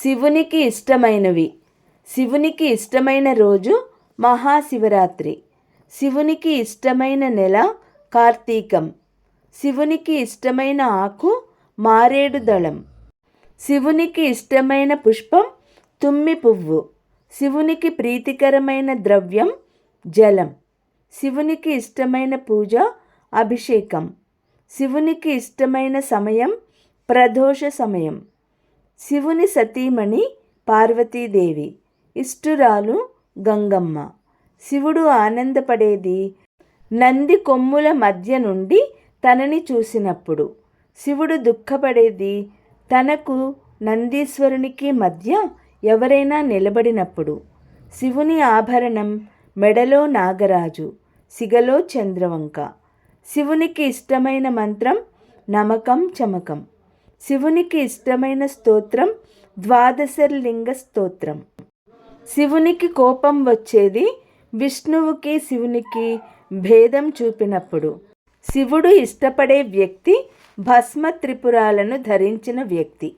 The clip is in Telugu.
శివునికి ఇష్టమైనవి. శివునికి ఇష్టమైన రోజు మహాశివరాత్రి. శివునికి ఇష్టమైన నెల కార్తీకం. శివునికి ఇష్టమైన ఆకు మారేడు దళం. శివునికి ఇష్టమైన పుష్పం తుమ్మి పువ్వు. శివునికి ప్రీతికరమైన ద్రవ్యం జలం. శివునికి ఇష్టమైన పూజ అభిషేకం. శివునికి ఇష్టమైన సమయం ప్రదోష సమయం. శివుని సతీమణి పార్వతీదేవి. ఇష్టురాలు గంగమ్మ. శివుడు ఆనందపడేది నంది కొమ్ముల మధ్య నుండి తనని చూసినప్పుడు. శివుడు దుఃఖపడేది తనకు నందీశ్వరునికి మధ్య ఎవరైనా నిలబడినప్పుడు. శివుని ఆభరణం మెడలో నాగరాజు, సిగలో చంద్రవంక. శివునికి ఇష్టమైన మంత్రం నమకం చమకం. శివునికి ఇష్టమైన స్తోత్రం ద్వాదశలింగ స్తోత్రం. శివునికి కోపం వచ్చేది విష్ణువుకి శివునికి భేదం చూపినప్పుడు. శివుడు ఇష్టపడే వ్యక్తి భస్మ త్రిపురాలను ధరించిన వ్యక్తి.